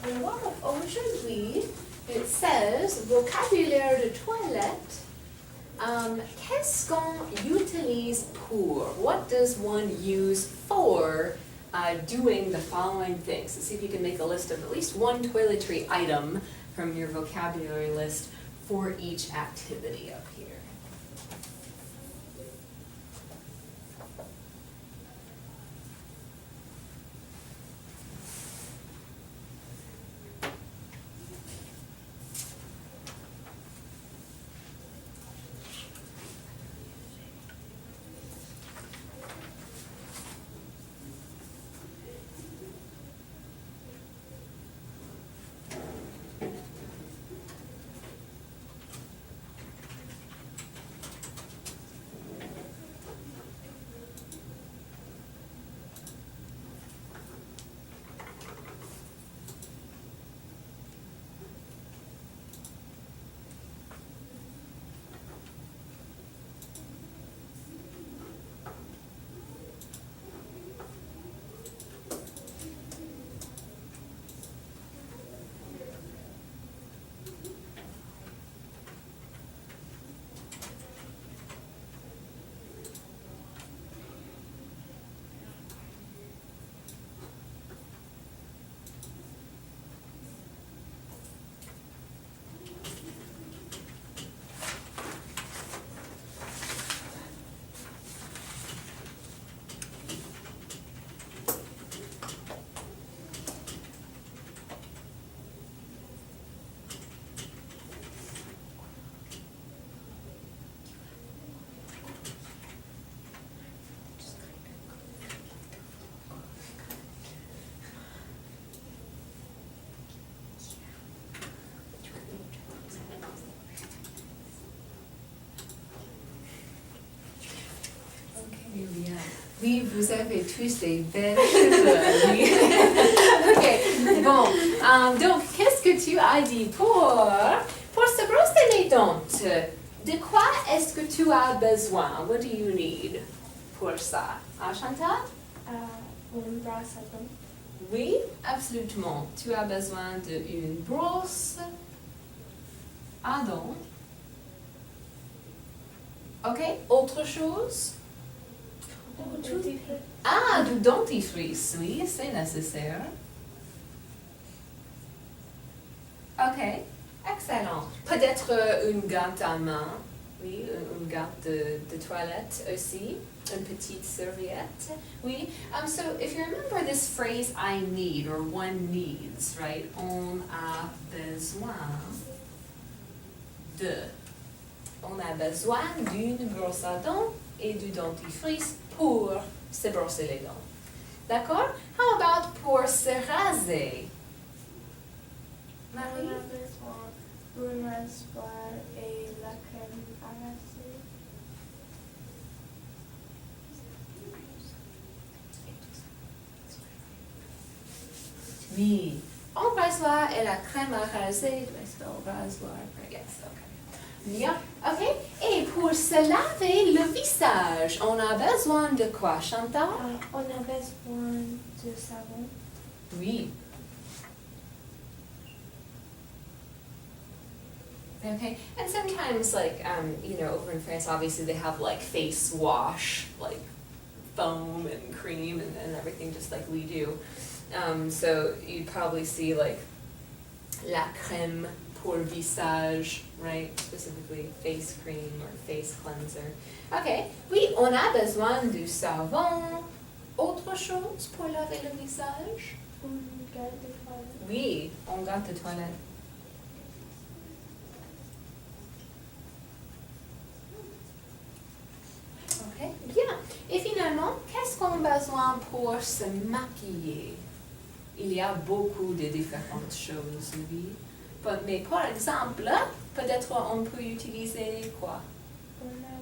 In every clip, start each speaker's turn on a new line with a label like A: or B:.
A: Alors, aujourd'hui, it says vocabulaire de toilette. Qu'est-ce qu'on utilise pour? What does one use for doing the following things? So see if you can make a list of at least one toiletry item from your vocabulary list for each activity up here. Oui, vous avez tous des belles cheveux. Oui. Ok, bon. Donc, qu'est-ce que tu as dit pour se brosser les dents? De quoi est-ce que tu as besoin? What do you need pour ça? Chantal?
B: Une brosse à dents.
A: Oui, absolument. Tu as besoin d'une brosse à dents. Ok, autre chose? Ah, du dentifrice, oui, c'est nécessaire. Ok, excellent. Peut-être une gante à main, oui, une gante de toilette aussi, une petite serviette, oui. So if you remember this phrase, I need, or one needs, right? On a besoin de. On a besoin d'une brosse à dents et du dentifrice pour se brosser les dents. D'accord? How about pour se raser?
B: On
A: Marie?
B: a besoin d'un rasoir et la crème à raser.
A: Oui. Un rasoir et la crème à raser. Do I spell rasoir? Yes, okay. Bien, ok. Et pour se laver le visage, on a besoin de quoi, Chantal?
B: On a besoin de savon.
A: Oui. Okay, and sometimes like, over in France, obviously they have like face wash, like foam and cream and everything just like we do. So you'd probably see like la crème pour visage, right? Specifically face cream or face cleanser. Okay, oui, on a besoin du savon. Autre chose pour laver le visage?
B: Une gare de toilette.
A: Oui, on garde de toilette. Ok, bien. Et finalement, qu'est-ce qu'on a besoin pour se maquiller? Il y a beaucoup de différentes choses, oui. Mais par exemple, peut-être on peut utiliser quoi?
B: On a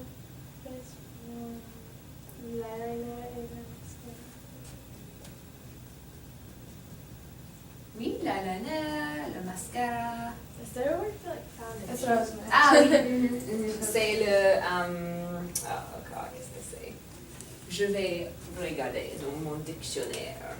B: besoin de l'eyeliner et la mascara.
A: Oui, l'eyeliner, le mascara.
B: Is there a word for like foundation?
C: That's what I was gonna
A: Ah oui, c'est le... qu'est-ce que c'est? Je vais regarder dans mon dictionnaire.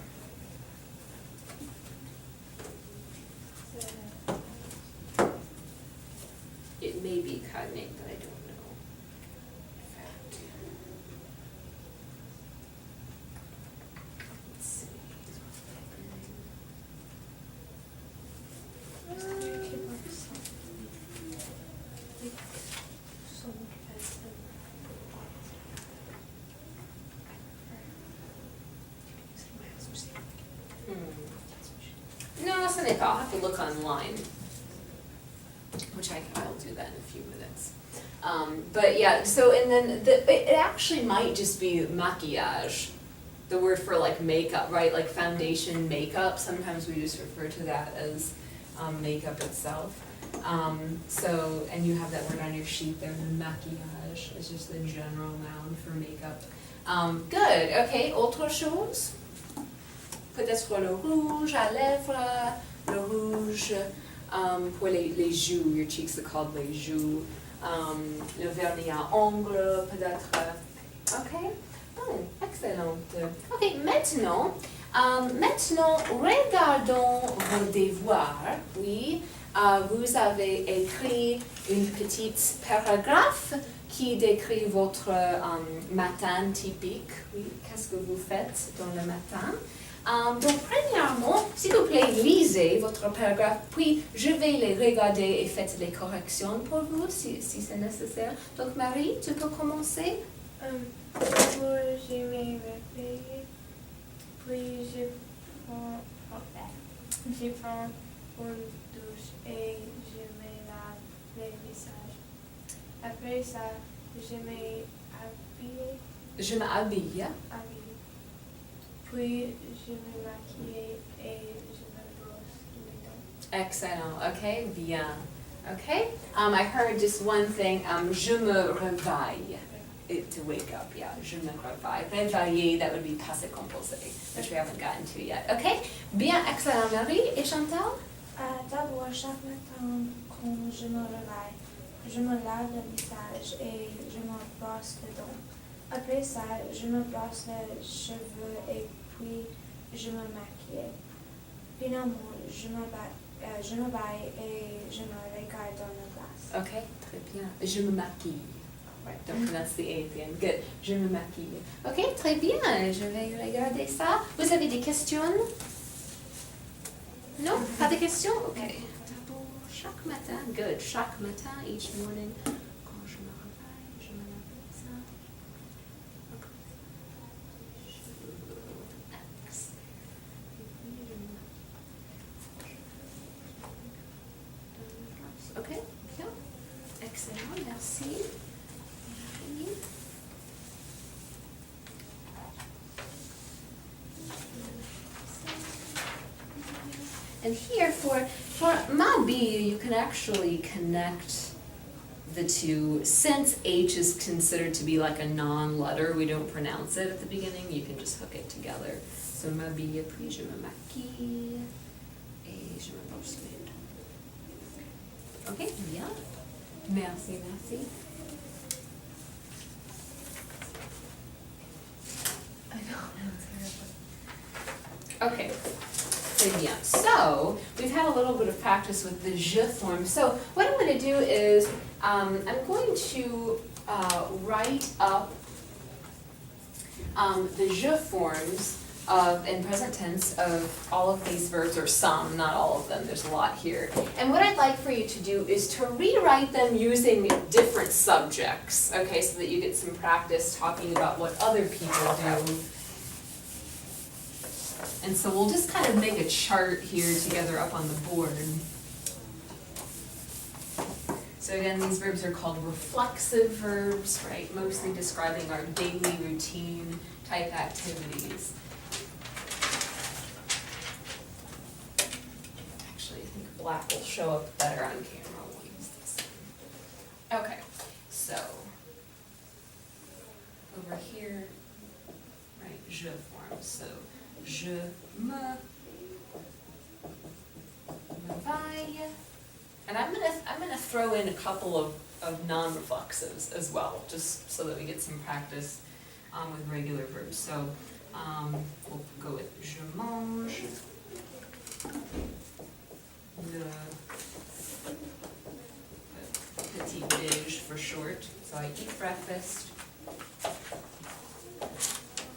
A: I'll have to look online, which I'll do that in a few minutes. But yeah, so and then it actually might just be maquillage, the word for like makeup, right? Like foundation makeup. Sometimes we just refer to that as makeup itself. So, and you have that word on your sheet there, maquillage is just the general noun for makeup. Good, okay, autre chose? Peut-être le rouge à lèvres, le rouge pour les joues, your cheeks are called les joues. Le vernis à ongles, peut-être. Ok, oh, excellente. Ok, maintenant, regardons vos devoirs. Oui, vous avez écrit une petite paragraphe qui décrit votre matin typique. Oui, qu'est-ce que vous faites dans le matin? Donc, premièrement, s'il vous plaît, lisez votre paragraphe, puis je vais les regarder et faites les corrections pour vous si c'est nécessaire. Donc, Marie, tu peux commencer?
B: Je me réveille, puis je prends une douche et je me lave le visage. Après ça, je m'habille.
A: Je m'habille.
B: Puis je me maquille et je me brosse les dents.
A: Excellent. Okay, bien. Okay. I heard just one thing. Je me réveille. To wake up, yeah. Je me réveille. Réveiller, that would be passé composé, which we haven't gotten to yet. Okay. Bien, excellent, Marie. Et Chantal?
B: D'abord, chaque matin, quand je me réveille, je me lave le visage et je me brosse les dents. Après ça, je me brosse les cheveux et puis je me maquille. Finalement, je me baille et je me regarde dans la glace.
A: Okay, très bien. Je me maquille. Right, don't pronounce the A at the end. Good. Je me maquille. Okay, très bien. Je vais regarder ça. Vous avez des questions? Non? Pas de questions? Okay. D'abord, chaque matin. Good. Chaque matin, each morning. Quand je me réveille, je me lave le visage. Okay, bien. Excellent, merci. And here for m'habille, you can actually connect the two. Since H is considered to be like a non-letter, we don't pronounce it at the beginning, you can just hook it together. So m'habille, puis je me maquille, et je me brosse les dents. Ok, bien. Merci, merci. I know, that's terrible. Okay. Yeah. So we've had a little bit of practice with the je form. So what I'm going to do is I'm going to write up the je forms in present tense of all of these verbs, or some, not all of them. There's a lot here. And what I'd like for you to do is to rewrite them using different subjects. Okay, so that you get some practice talking about what other people do. And so we'll just kind of make a chart here together up on the board. So again, these verbs are called reflexive verbs, right? Mostly describing our daily routine type activities. Actually, I think black will show up better on camera. We'll use this one. Okay, so over here, right, je form. So je me réveille, and I'm gonna throw in a couple of non-reflexives as well, just so that we get some practice with regular verbs. So we'll go with je mange, le petit déj for short. So I eat breakfast.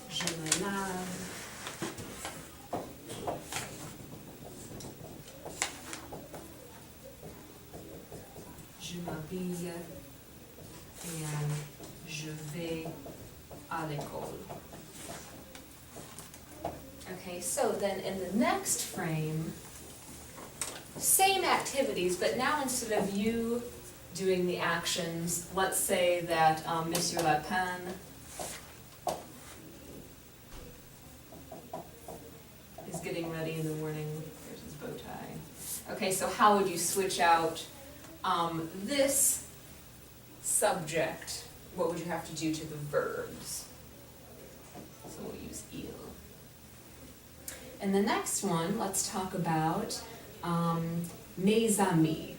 A: Je me lave. Je m'habille and je vais à l'école. Okay, so then in the next frame, same activities, but now instead of you doing the actions, let's say that Monsieur Lapin is getting ready in the morning. There's his bow tie. Okay, so how would you switch out this subject? What would you have to do to the verbs? So we'll use il. And the next one, let's talk about mes amis,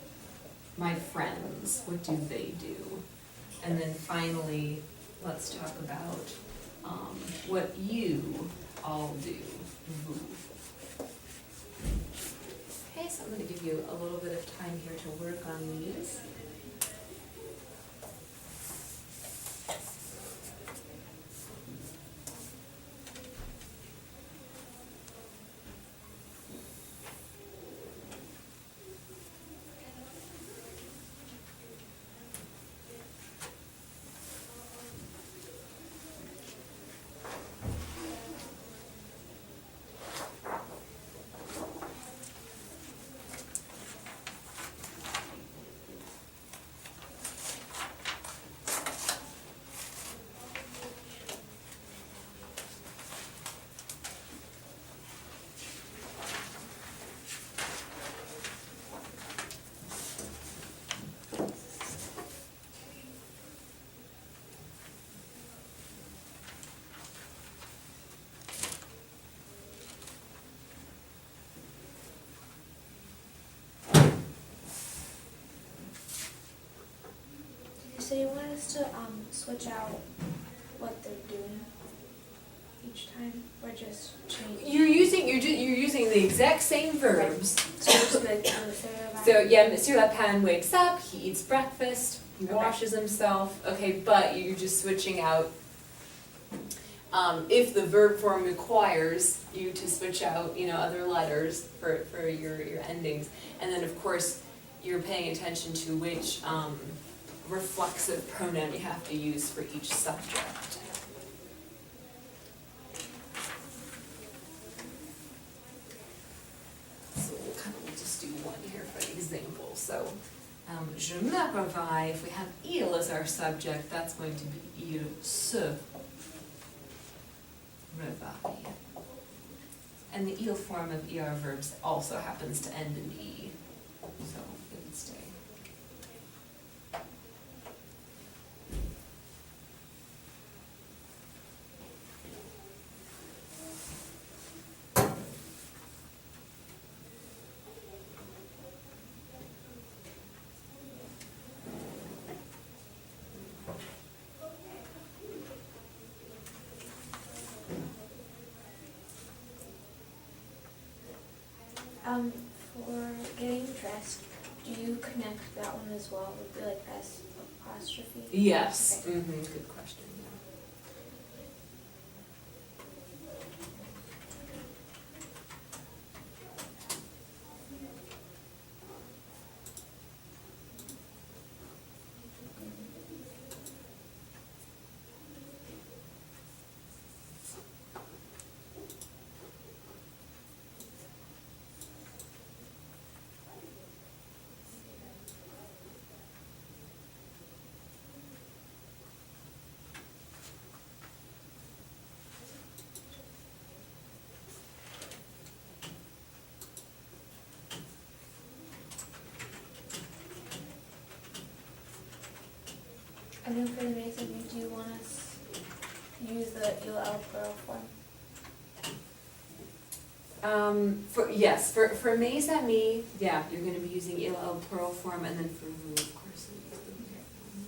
A: my friends. What do they do? And then finally, let's talk about what you all do. Vous. Okay, so I'm going to give you a little bit of time here to work on these.
B: So you want us to switch out what they're doing each time, or just change?
A: You're using the exact same verbs.
B: So just the
A: So yeah, Monsieur Lapin wakes up, he eats breakfast, he
B: Okay.
A: washes himself. Okay, but you're just switching out. If the verb form requires you to switch out, other letters for your endings, and then of course you're paying attention to which reflexive pronoun you have to use for each subject. So we'll just do one here for example. So, je me réveille, if we have il as our subject, that's going to be il se réveille. And the il form of er verbs also happens to end in e, so it would stay.
B: For getting dressed, do you connect that one as well with the S apostrophe?
A: Yes.
B: Okay.
A: Good question.
B: And then for the mason, do you want us to use the il el plural form?
A: For mes amis, yeah, you're going to be using il el plural form, and then for vous, of course, you use the plural form.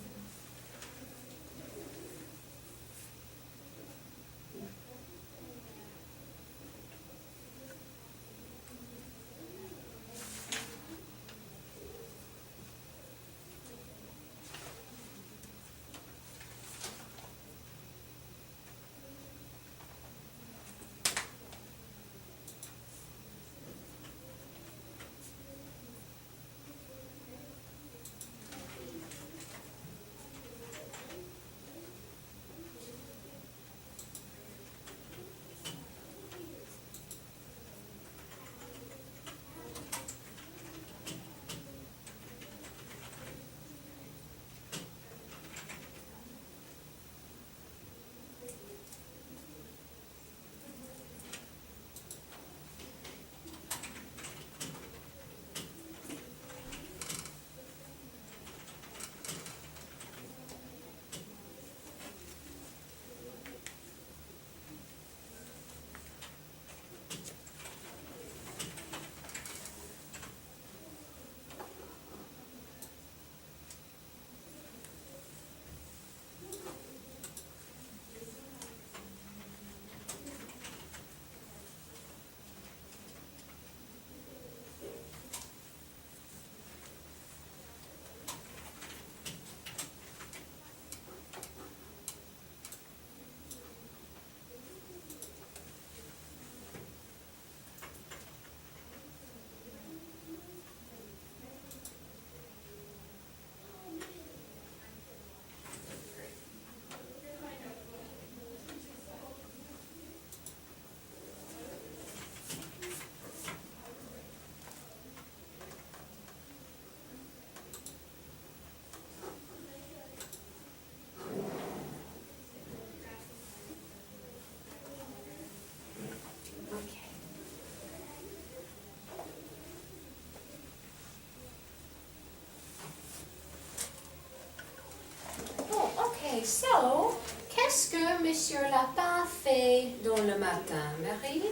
A: Okay, so, qu'est-ce que Monsieur Lapin fait dans le matin, Marie?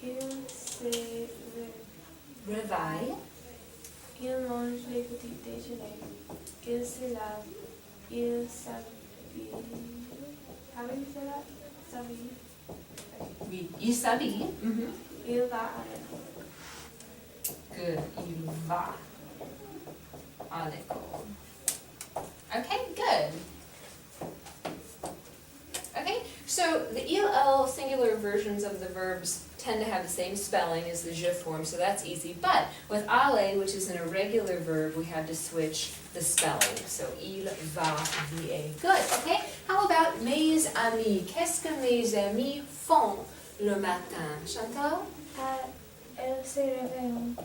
B: Il se
A: Réveille.
B: il mange les petits déjeuners. Il se lave. Il s'habille. How do you say that? S'habille.
A: Oui, il s'habille.
B: Il va à l'école.
A: Good, il va à l'école. Okay, good. Okay, so the EL singular versions of the verbs tend to have the same spelling as the je form, so that's easy. But with aller, which is an irregular verb, we had to switch the spelling. So il va bien. Good, okay? How about mes amis? Qu'est-ce que mes amis font le matin? Chantal?
B: Elle se réveille.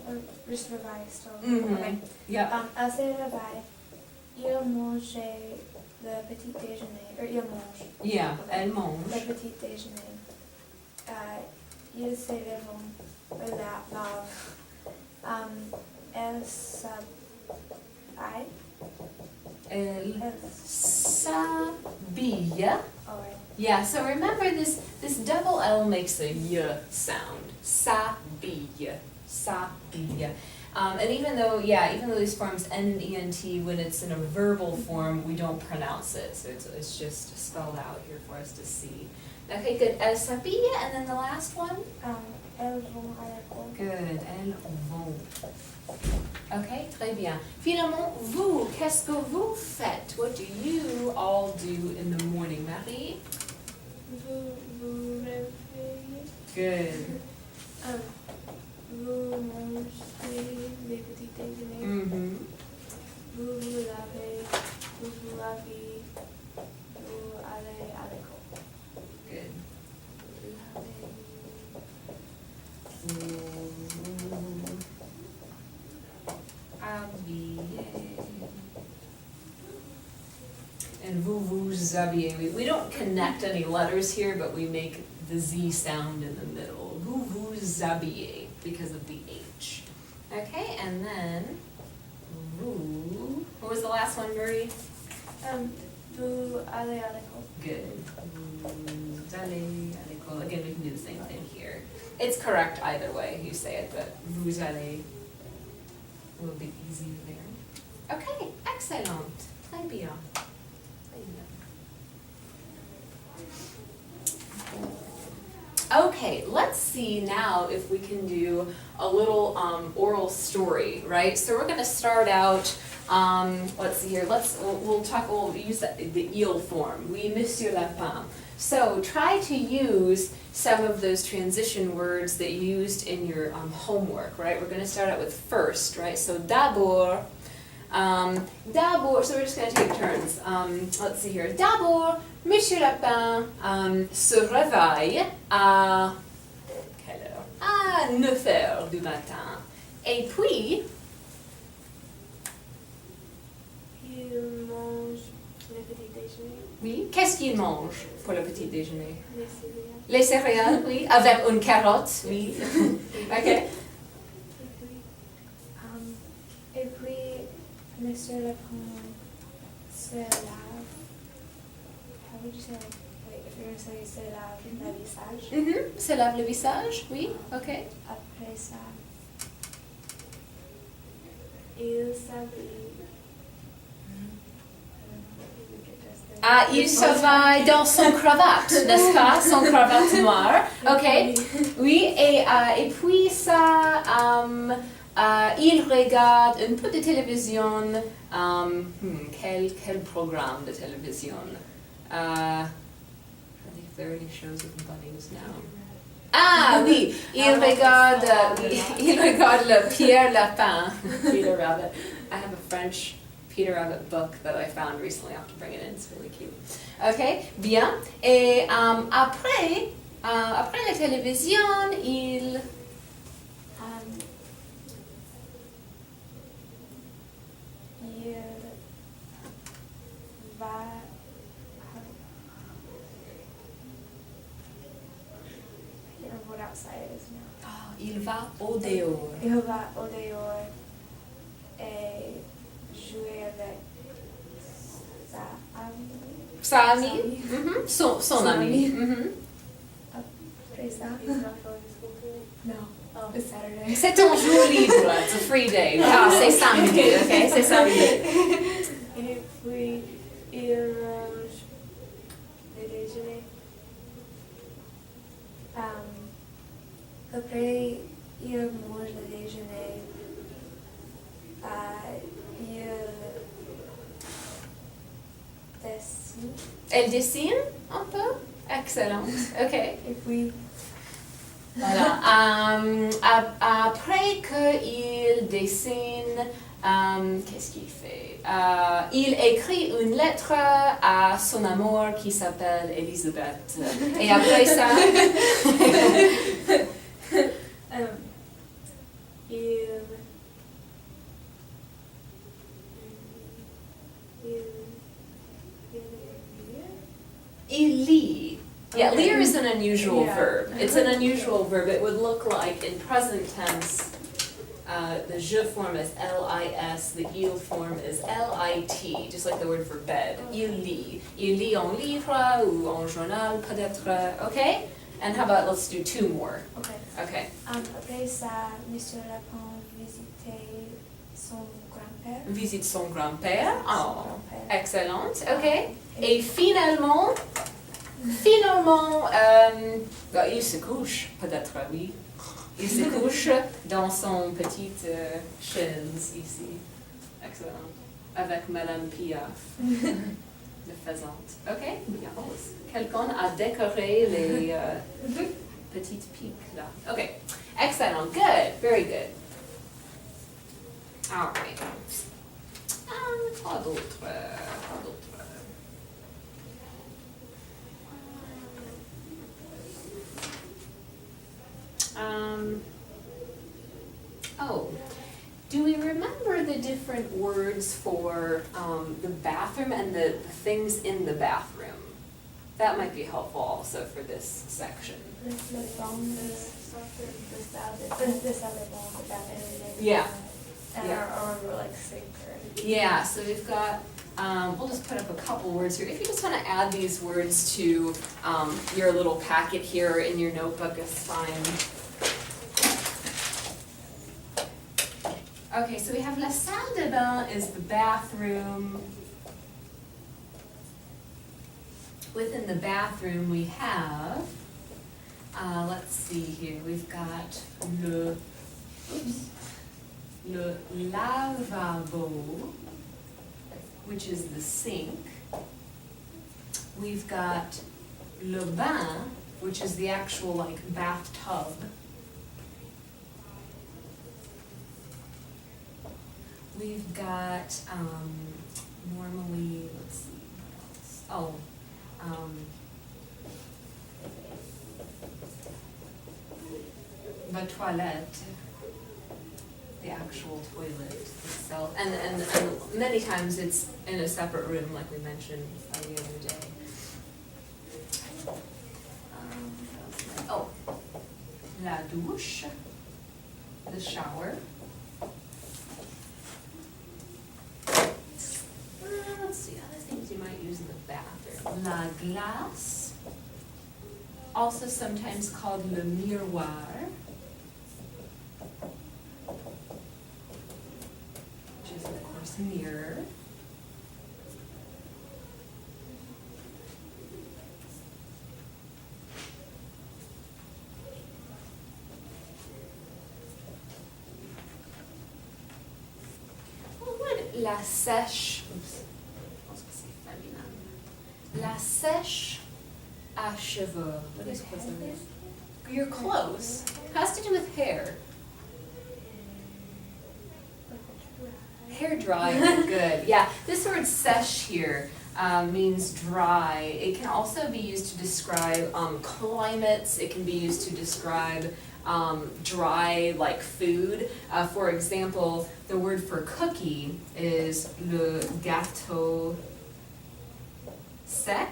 B: Just réveille, so.
A: Mhm.
B: Okay.
A: Yeah.
B: Elle se réveille. Il mange le petit déjeuner. Or il mange.
A: Yeah, elle
B: Le
A: mange.
B: petit déjeuner. Il se lève. Lave. Elle s'habille.
A: Elle
B: Elle
A: s'habille.
B: Oh, right.
A: Yeah, so remember this double L makes a y sound. S'habille. S'habille. And even though these forms end in ENT, when it's in a verbal form, we don't pronounce it. So it's just spelled out here for us to see. Okay, good. Elle s'habille, and then the last one?
B: Elles vont à l'école.
A: Good. Elles vont. Okay, très bien. Finalement, vous, qu'est-ce que vous faites? What do you all do in the morning, Marie?
B: Vous réveillez.
A: Good.
B: Vous mangez les petits déjeuners.
A: Mm-hmm.
B: Vous vous lavez. Vous vous lavez. Vous allez à l'école.
A: Good. And vous habillez. We don't connect any letters here, but we make the Z sound in the middle. Vous habillez because of the H. Okay, and then vous. What was the last one, Marie?
B: Vous allez à l'école.
A: Good. Vous allez à l'école. Again, we can do the same thing here. It's correct either way you say it, but vous allez a little bit easier there. Okay, excellent. Très bien. Très bien. Okay, let's see now if we can do a little oral story, right? So we're going to start out. Let's see here. We'll use the eel form. Oui, Monsieur Lapin. So try to use some of those transition words that you used in your homework, right? We're going to start out with first, right? So d'abord, so we're just going to take turns. Let's see here. D'abord, Monsieur Lapin se réveille à quelle heure? À 9 heures du matin. Et puis,
B: Il mange les petits déjeuners.
A: oui, qu'est-ce qu'il mange pour le petit déjeuner?
B: Les céréales.
A: Les céréales, oui, avec une carotte, oui. Ok.
B: Et puis, Monsieur Lapin se lave. How would you say, like, wait, if you're going to say se lave le visage.
A: Mhm. Se lave le visage, oui, ok.
B: Après ça, il s'habille.
A: Ah, il se va dans son cravate, n'est-ce pas? Son cravate noire, ok. Oui, et puis ça, il regarde un peu de télévision. Quel programme de télévision? I think if there are any shows with bunnies now. Ah oui, il regarde le Pierre Lapin, Peter Rabbit. I have a French Peter Rabbit book that I found recently. I have to bring it in. It's really cute. Okay, bien. Et après la télévision, il
B: va. I don't know what outside is now.
A: il va au dehors.
B: Il va au dehors et jouer avec sa amie.
A: Sa amie. Son amie.
B: Après ça, no, it's Saturday.
A: C'est ton jour libre, it's a free day. Ah, c'est samedi, ok? C'est samedi.
C: Et puis, il mange le déjeuner.
B: Après, il mange le déjeuner. Il dessine.
A: Elle dessine un peu? Excellent, ok.
B: Et puis,
A: Voilà. Après qu'il dessine, qu'est-ce qu'il fait? Il écrit une lettre à son amour qui s'appelle Elisabeth. Et après ça, il lit. Yeah,
C: Okay.
A: lire is an unusual
B: Yeah.
A: verb. It's an unusual verb. It would look like in present tense, the je form is lis, the il form is lit, just like the word for bed. Il lit. Il lit en livre ou en journal, peut-être. Okay? And how about let's do two more.
B: okay.
A: Okay.
B: Après ça, Monsieur Lapin visitait son grand-père.
A: Visite son grand-père.
B: Son
A: Oh,
B: grand-père.
A: excellent. Okay. Et finalement, bah, il se couche, peut-être, oui. Il se couche dans son petite chaise ici. Excellent. Avec Madame Piaf, le faisante. Ok? Quelqu'un a décoré les petites piques là. Ok. Excellent. Good. Very good. All right. Quoi d'autre? Quoi d'autre? Oh, do we remember the different words for the bathroom and the things in the bathroom? That might be helpful also for this section.
B: Le bon, le salle de bain, the bathroom.
A: Yeah.
B: And
A: Yeah.
B: our like sink or.
A: Yeah, so we've got, we'll just put up a couple words here. If you just want to add these words to your little packet here in your notebook, it's fine. Okay, so we have la salle de bain is the bathroom. Within the bathroom we have, let's see here, we've got le lavabo, which is the sink. We've got le bain, which is the actual like bathtub. We've got, normally, let's see, what else? The toilette, the actual toilet itself, and many times it's in a separate room, like we mentioned the other day. What else? Oh, la douche, the shower. Let's see, other things you might use in the bathroom. La glace, also sometimes called le miroir, which is of course mirror. What would la sèche, la sèche à cheveux. What is it? You're close. Has to do with hair. Hair drying, good. Yeah, this word sèche here means dry. It can also be used to describe climates. It can be used to describe dry, like food. For example, the word for cookie is le gâteau sec,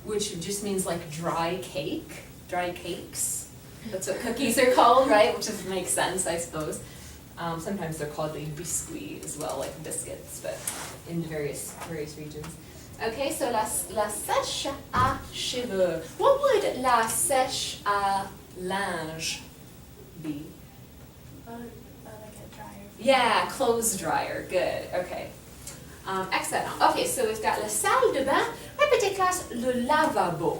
A: which just means like dry cake, dry cakes. That's what cookies are called, right? Which just makes sense, I suppose. Sometimes they're called like biscuits as well, like biscuits, but in various regions. Okay, so la sèche à cheveux. What would la sèche à linge be?
C: Like a dryer.
A: Yeah, clothes dryer. Good. Okay. Excellent. Okay, so we've got la salle de bain. Répétez classe, le lavabo.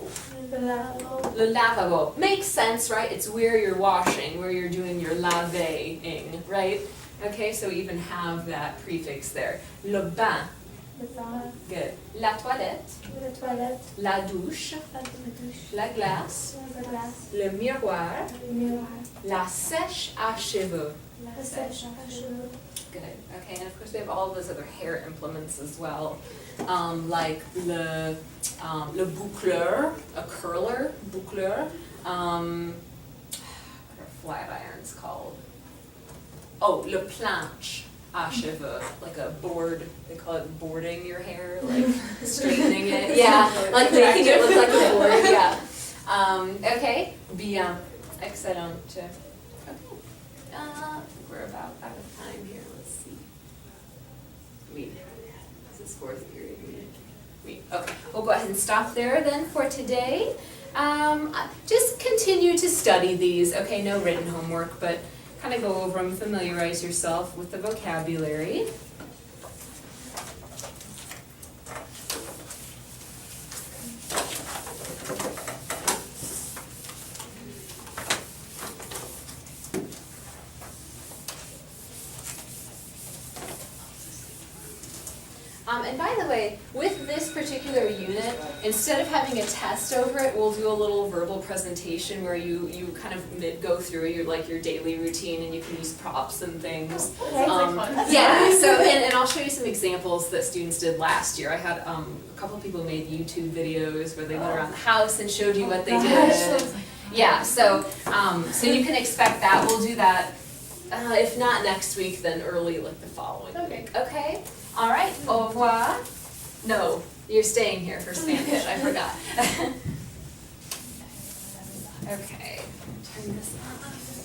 A: Le lavabo. Makes sense, right? It's where you're washing, where you're doing your laver-ing, right? Okay, so we even have that prefix there. Le bain.
B: Le bain,
A: Good. La toilette.
B: la toilette,
A: La douche.
B: la douche,
A: La glace.
B: la glace,
A: Le miroir.
B: le miroir,
A: La sèche à cheveux.
B: la sèche à cheveux,
A: Good. Okay, and of course we have all those other hair implements as well, like le boucleur, a curler, boucleur. What are flat irons called? Oh, le planche à cheveux, like a board. They call it boarding your hair, like straightening it. Yeah, like making it look like a board. Yeah. Okay. Bien. Excellent. Okay. We're about out of time here. Let's see. This is fourth period. Okay, we'll go ahead and stop there then for today. Just continue to study these. Okay, no written homework, but kind of go over them, familiarize yourself with the vocabulary. And by the way, with this particular unit, instead of having a test over it, we'll do a little verbal presentation where you kind of go through your daily routine, and you can use props and things.
B: Okay.
A: Yeah, so and I'll show you some examples that students did last year. I had a couple of people made YouTube videos where they went around the house and showed you what they did. Yeah, so you can expect that. We'll do that, if not next week, then early like the following week. Okay? All right, au revoir. No, you're staying here for Spanish, I forgot. Okay, turn this off.